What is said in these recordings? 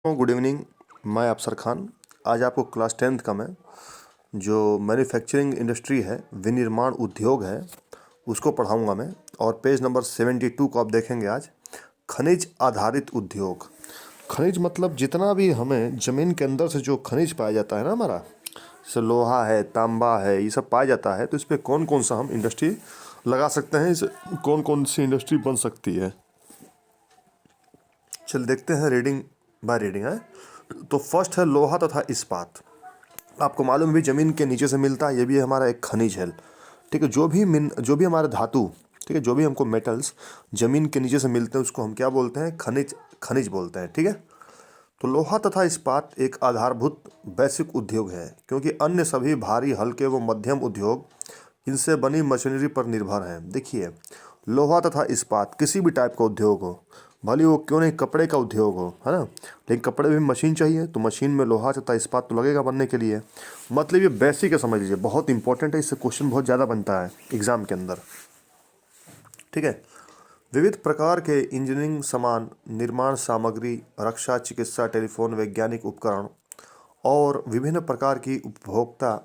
Good evening. मैं अफसर खान। आज आपको क्लास 10th का मैं जो मैन्युफैक्चरिंग इंडस्ट्री है, विनिर्माण उद्योग है, उसको पढ़ाऊंगा मैं। और पेज नंबर 72 को आप देखेंगे आज। खनिज आधारित उद्योग। खनिज मतलब जितना भी हमें ज़मीन के अंदर से जो खनिज पाया जाता है ना हमारा, जैसे लोहा है, तांबा है, ये सब पाया जाता है, तो इस पर कौन कौन सा हम इंडस्ट्री लगा सकते हैं, इस कौन कौन सी इंडस्ट्री बन सकती है। चल देखते हैं रीडिंग बाय रीडिंग है। तो फर्स्ट है लोहा तथा इस्पात। आपको मालूम भी ज़मीन के नीचे से मिलता है, ये भी हमारा एक खनिज है। ठीक है, जो भी हमारे धातु, ठीक है, जो भी हमको मेटल्स ज़मीन के नीचे से मिलते हैं उसको हम क्या बोलते हैं? खनिज। खनिज बोलते हैं। ठीक है। तो लोहा तथा इस्पात एक आधारभूत वैश्विक उद्योग है, क्योंकि अन्य सभी भारी, हल्के व मध्यम उद्योग इनसे बनी मशीनरी पर निर्भर हैं। देखिए, लोहा तथा इस्पात किसी भी टाइप का उद्योग हो, भले वो क्यों नहीं कपड़े का उद्योग हो, है ना, लेकिन कपड़े में मशीन चाहिए, तो मशीन में लोहा तथा इस्पात तो लगेगा बनने के लिए। मतलब ये बेसिक है, समझ लीजिए, बहुत इंपॉर्टेंट है, इससे क्वेश्चन बहुत ज़्यादा बनता है एग्जाम के अंदर। ठीक है। विविध प्रकार के इंजीनियरिंग सामान, निर्माण सामग्री, रक्षा, चिकित्सा, टेलीफोन, वैज्ञानिक उपकरण और विभिन्न प्रकार की उपभोक्ता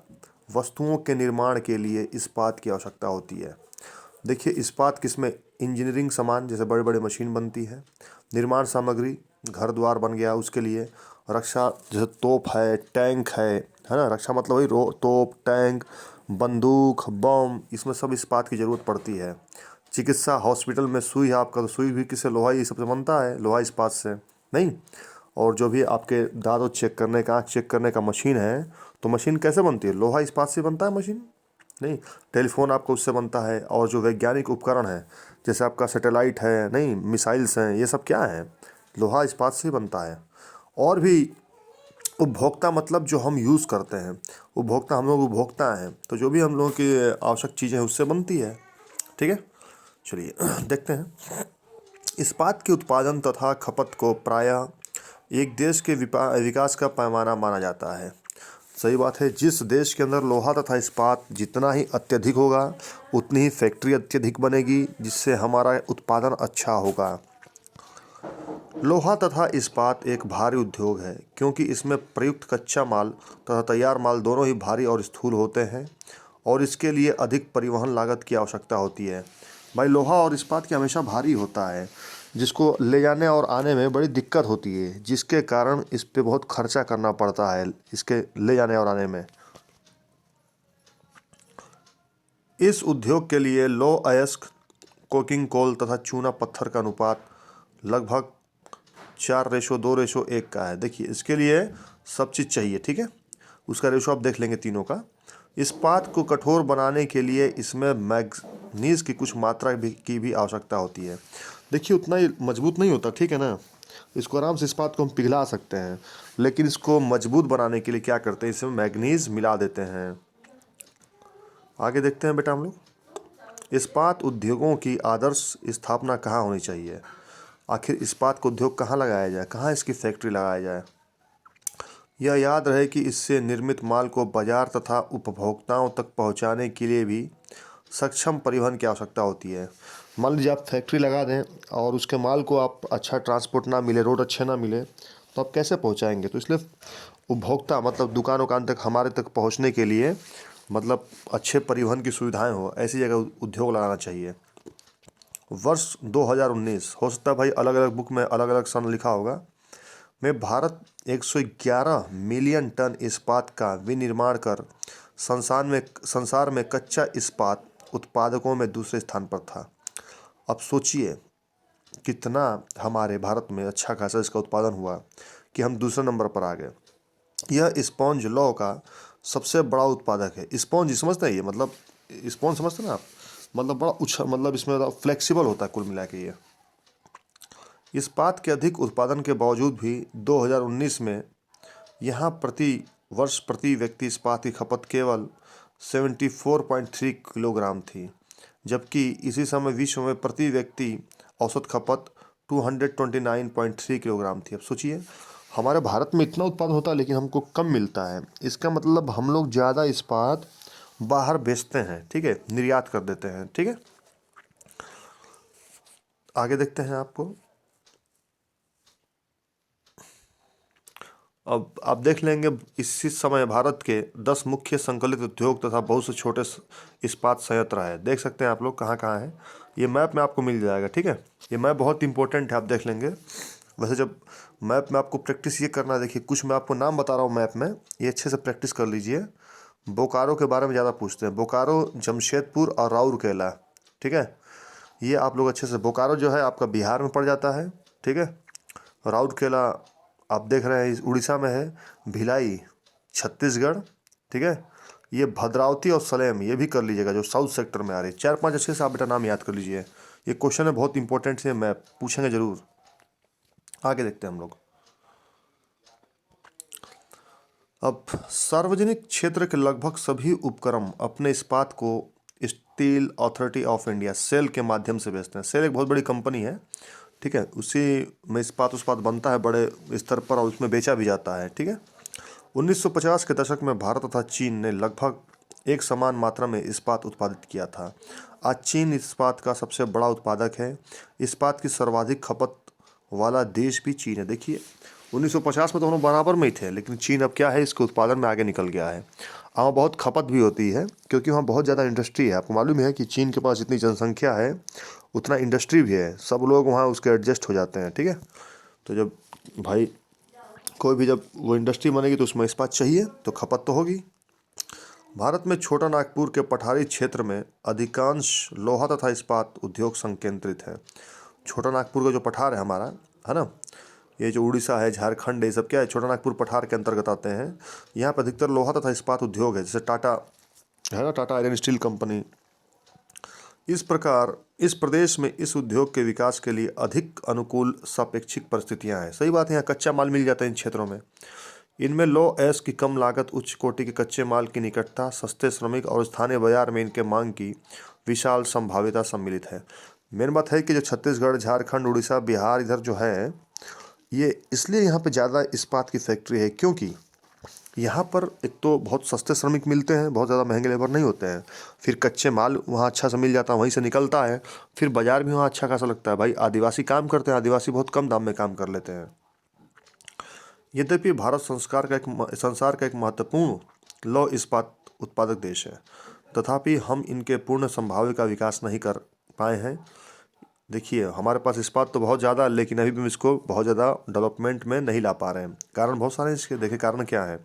वस्तुओं के निर्माण के लिए इस्पात की आवश्यकता होती है। देखिए, इस्पात किसमें? इंजीनियरिंग सामान, जैसे बड़े बड़े मशीन बनती है। निर्माण सामग्री, घर द्वार बन गया उसके लिए। रक्षा, जैसे तोप है, टैंक है ना। रक्षा मतलब वही तोप, टैंक, बंदूक, बम, इसमें सब इस्पात की ज़रूरत पड़ती है। चिकित्सा, हॉस्पिटल में सुई है आपका, तो सुई भी किससे? लोहा, ये सबसे बनता है, लोहा इस्पात से नहीं। और जो भी आपके दांत चेक करने का, आँख चेक करने का मशीन है, तो मशीन कैसे बनती है? लोहा इस्पात से बनता है मशीन नहीं। टेलीफोन आपका उससे बनता है। और जो वैज्ञानिक उपकरण है, जैसे आपका सैटेलाइट है, नहीं, मिसाइल्स हैं, ये सब क्या है? लोहा इस्पात से बनता है। और भी उपभोक्ता, मतलब जो हम यूज़ करते हैं, उपभोक्ता, हम लोग उपभोक्ता हैं, तो जो भी हम लोगों की आवश्यक चीज़ें हैं उससे बनती है। ठीक है, चलिए देखते हैं। इस्पात के उत्पादन तथा खपत को प्रायः एक देश के विकास का पैमाना माना जाता है। सही बात है। जिस देश के अंदर लोहा तथा इस्पात जितना ही अत्यधिक होगा, उतनी ही फैक्ट्री अत्यधिक बनेगी, जिससे हमारा उत्पादन अच्छा होगा। लोहा तथा इस्पात एक भारी उद्योग है, क्योंकि इसमें प्रयुक्त कच्चा माल तथा तैयार माल दोनों ही भारी और स्थूल होते हैं, और इसके लिए अधिक परिवहन लागत की आवश्यकता होती है। भाई, लोहा और इस्पात की हमेशा भारी होता है, जिसको ले जाने और आने में बड़ी दिक्कत होती है, जिसके कारण इस पे बहुत खर्चा करना पड़ता है, इसके ले जाने और आने में। इस उद्योग के लिए लौह अयस्क, कोकिंग कोल तथा चूना पत्थर का अनुपात लगभग 4:2:1 का है। देखिए, इसके लिए सब चीज़ चाहिए। ठीक है, उसका रेशो आप देख लेंगे तीनों का। इस्पात को कठोर बनाने के लिए इसमें मैग्नीज की कुछ मात्रा की भी आवश्यकता होती है। देखिए, उतना ही मजबूत नहीं होता, ठीक है ना। इसको आराम से, इस्पात को हम पिघला सकते हैं, लेकिन इसको मजबूत बनाने के लिए क्या करते हैं? इसमें मैग्नीज मिला देते हैं। आगे देखते हैं बेटा हम लोग। इस्पात उद्योगों की आदर्श स्थापना कहाँ होनी चाहिए? आखिर इस्पात का उद्योग कहाँ लगाया जाए, कहाँ इसकी फैक्ट्री लगाया जाए? यह याद रहे कि इससे निर्मित माल को बाजार तथा उपभोक्ताओं तक पहुंचाने के लिए भी सक्षम परिवहन की आवश्यकता होती है। मान लीजिए आप फैक्ट्री लगा दें और उसके माल को आप अच्छा ट्रांसपोर्ट ना मिले, रोड अच्छे ना मिले, तो आप कैसे पहुंचाएंगे? तो इसलिए उपभोक्ता, मतलब दुकान तक, हमारे तक पहुंचने के लिए, मतलब अच्छे परिवहन की सुविधाएं हो, ऐसी जगह उद्योग लगाना चाहिए। वर्ष 2019, हो सकता है भाई अलग अलग बुक में अलग अलग सन लिखा होगा, में भारत 111 मिलियन टन इस्पात का विनिर्माण कर संसार में कच्चा इस्पात उत्पादकों में दूसरे स्थान पर था। अब सोचिए कितना हमारे भारत में अच्छा खासा इसका उत्पादन हुआ कि हम दूसरे नंबर पर आ गए। यह स्पॉन्ज लौ का सबसे बड़ा उत्पादक है। स्पॉन्ज समझते हैं ये, मतलब स्पॉन्ज समझते हैं ना आप, मतलब बड़ा मतलब इसमें फ्लेक्सिबल होता है कुल मिला के ये। इस्पात के अधिक उत्पादन के बावजूद भी 2019 में यहाँ प्रति वर्ष प्रति व्यक्ति इस्पात की खपत केवल 74.3 किलोग्राम थी, जबकि इसी समय विश्व में प्रति व्यक्ति औसत खपत 229.3 किलोग्राम थी। अब सोचिए, हमारे भारत में इतना उत्पादन होता है लेकिन हमको कम मिलता है। इसका मतलब हम लोग ज़्यादा इस्पात बाहर बेचते हैं, ठीक है, निर्यात कर देते हैं। ठीक है, आगे देखते हैं आपको। अब आप देख लेंगे इसी समय भारत के 10 मुख्य संकलित उद्योग तथा बहुत से छोटे इस्पात संयंत्र है। देख सकते हैं आप लोग कहाँ कहाँ है, ये मैप में आपको मिल जाएगा। ठीक है, ये मैप बहुत इंपॉर्टेंट है, आप देख लेंगे। वैसे जब मैप में आपको प्रैक्टिस ये करना है, देखिए कुछ मैं आपको नाम बता रहा हूँ मैप में, ये अच्छे से प्रैक्टिस कर लीजिए। बोकारो के बारे में ज़्यादा पूछते हैं, बोकारो, जमशेदपुर और राउरकेला। ठीक है, ये आप लोग अच्छे से, बोकारो जो है आपका बिहार में पड़ जाता है। ठीक है, राउरकेला आप देख रहे हैं उड़ीसा में है, भिलाई छत्तीसगढ़। ठीक है, ये भद्रावती और सलेम ये भी कर लीजिएगा, जो साउथ सेक्टर में आ रही है। 4-5 अच्छे से आप बेटा नाम याद कर लीजिए, ये क्वेश्चन है बहुत इंपॉर्टेंट से, मैप पूछेंगे जरूर। आगे देखते हैं हम लोग। अब सार्वजनिक क्षेत्र के लगभग सभी उपक्रम अपने इस्पात को Steel Authority of India SAIL के माध्यम से बेचते हैं। सेल एक बहुत बड़ी कंपनी है। ठीक है, उसी में इस्पात बनता है बड़े स्तर पर और उसमें बेचा भी जाता है। ठीक है, 1950 के दशक में भारत तथा चीन ने लगभग एक समान मात्रा में इस्पात उत्पादित किया था। आज चीन इस्पात का सबसे बड़ा उत्पादक है। इस्पात की सर्वाधिक खपत वाला देश भी चीन है। देखिए 1950 में तो हम लोग बराबर में ही थे, लेकिन चीन अब क्या है, इसके उत्पादन में आगे निकल गया है। वहाँ बहुत खपत भी होती है क्योंकि वहाँ बहुत ज़्यादा इंडस्ट्री है। आपको मालूम है कि चीन के पास जितनी जनसंख्या है उतना इंडस्ट्री भी है, सब लोग वहाँ उसके एडजस्ट हो जाते हैं। ठीक है, तो जब भाई कोई भी जब वो इंडस्ट्री बनेगी तो उसमें इस्पात चाहिए, तो खपत तो होगी। भारत में छोटा नागपुर के पठारी क्षेत्र में अधिकांश लोहा तथा इस्पात उद्योग संकेंद्रित है। छोटा नागपुर का जो पठार है हमारा, है ना, ये जो उड़ीसा है, झारखंड, ये सब क्या है, छोटा नागपुर पठार के अंतर्गत आते हैं। यहाँ पर अधिकतर लोहा तथा इस्पात उद्योग है, जैसे टाटा है ना, टाटा आयरन स्टील कंपनी। इस प्रकार इस प्रदेश में इस उद्योग के विकास के लिए अधिक अनुकूल सापेक्षिक परिस्थितियां हैं। सही बात है, यहाँ कच्चा माल मिल जाता है इन क्षेत्रों में। इनमें लो एस की कम लागत, उच्च कोटि के कच्चे माल की निकटता, सस्ते श्रमिक और स्थानीय बाजार में इनके मांग की विशाल संभाव्यता सम्मिलित है। मेन बात है कि जो छत्तीसगढ़, झारखंड, उड़ीसा, बिहार इधर जो है, ये इसलिए यहाँ पे ज़्यादा इस्पात की फैक्ट्री है क्योंकि यहाँ पर एक तो बहुत सस्ते श्रमिक मिलते हैं, बहुत ज़्यादा महंगे लेबर नहीं होते हैं। फिर कच्चे माल वहाँ अच्छा सा मिल जाता है, वहीं से निकलता है। फिर बाज़ार भी वहाँ अच्छा खासा लगता है। भाई आदिवासी काम करते हैं, आदिवासी बहुत कम दाम में काम कर लेते हैं। यद्यपि भारत संसार का एक महत्वपूर्ण लौह इस्पात उत्पादक देश है, तथापि हम इनके पूर्ण संभाव्य का विकास नहीं कर पाए हैं। देखिए हमारे पास इस्पात तो बहुत ज़्यादा, लेकिन अभी भी हम इसको बहुत ज़्यादा डेवलपमेंट में नहीं ला पा रहे हैं। कारण बहुत सारे इसके, देखिए कारण क्या है,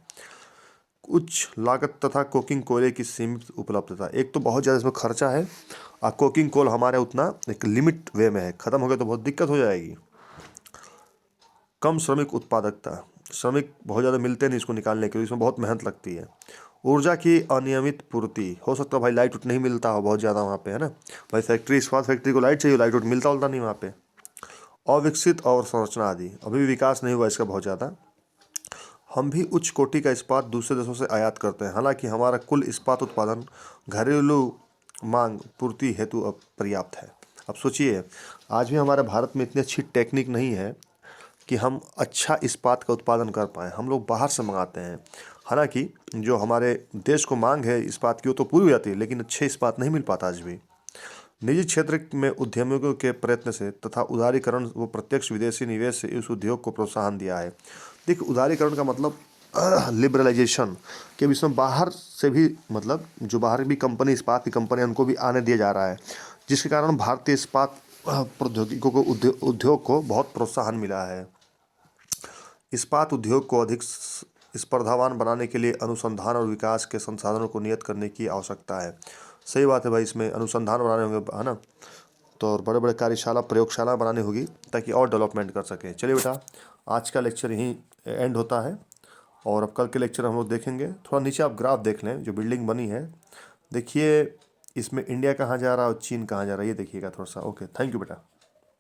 उच्च लागत तथा कोकिंग कोयले की सीमित उपलब्धता। एक तो बहुत ज़्यादा इसमें खर्चा है, और कोकिंग कोल हमारे उतना एक लिमिट वे में है, ख़त्म हो गया तो बहुत दिक्कत हो जाएगी। कम श्रमिक उत्पादकता, श्रमिक बहुत ज़्यादा मिलते नहीं इसको निकालने के लिए, इसमें बहुत मेहनत लगती है। ऊर्जा की अनियमित पूर्ति, हो सकता है भाई लाइट उट नहीं मिलता हो बहुत ज़्यादा वहाँ पे, है ना। भाई फैक्ट्री, इस्पात फैक्ट्री को लाइट चाहिए, लाइट उट मिलता नहीं वहाँ पे। अविकसित और संरचना आदि, अभी भी विकास नहीं हुआ इसका बहुत ज़्यादा। हम भी उच्च कोटि का इस्पात दूसरे देशों से आयात करते हैं, हालांकि हमारा कुल इस्पात उत्पादन घरेलू मांग पूर्ति हेतु पर्याप्त है। अब सोचिए, आज भी हमारे भारत में इतनी अच्छी टेक्निक नहीं है कि हम अच्छा इस्पात का उत्पादन कर पाएँ। हम लोग बाहर से मंगाते हैं। हालांकि जो हमारे देश को मांग है इस्पात की वो तो पूरी हो जाती है, लेकिन अच्छे इस्पात नहीं मिल पाता आज भी। निजी क्षेत्र में उद्यमियों के प्रयत्न से तथा उदारीकरण व प्रत्यक्ष विदेशी निवेश से इस उद्योग को प्रोत्साहन दिया है। देखिए उदारीकरण का मतलब लिबरलाइजेशन, कि अब इसमें बाहर से भी, मतलब जो बाहर भी कंपनी, इस्पात की कंपनी, उनको भी आने दिया जा रहा है, जिसके कारण भारतीय इस्पात प्रौद्योगिकों को उद्योग को बहुत प्रोत्साहन मिला है। इस्पात उद्योग को अधिक स्पर्धावान बनाने के लिए अनुसंधान और विकास के संसाधनों को नियत करने की आवश्यकता है। सही बात है भाई, इसमें अनुसंधान बनाने होंगे, है ना, तो और बड़े बड़े कार्यशाला, प्रयोगशाला बनानी होगी ताकि और डेवलपमेंट कर सकें। चलिए बेटा, आज का लेक्चर यहीं एंड होता है, और अब कल के लेक्चर हम लोग देखेंगे। थोड़ा नीचे आप ग्राफ देख लें, जो बिल्डिंग बनी है देखिए, इसमें इंडिया कहाँ जा रहा है और चीन कहाँ जा रहा है, ये देखिएगा थोड़ा सा। ओके, थैंक यू बेटा।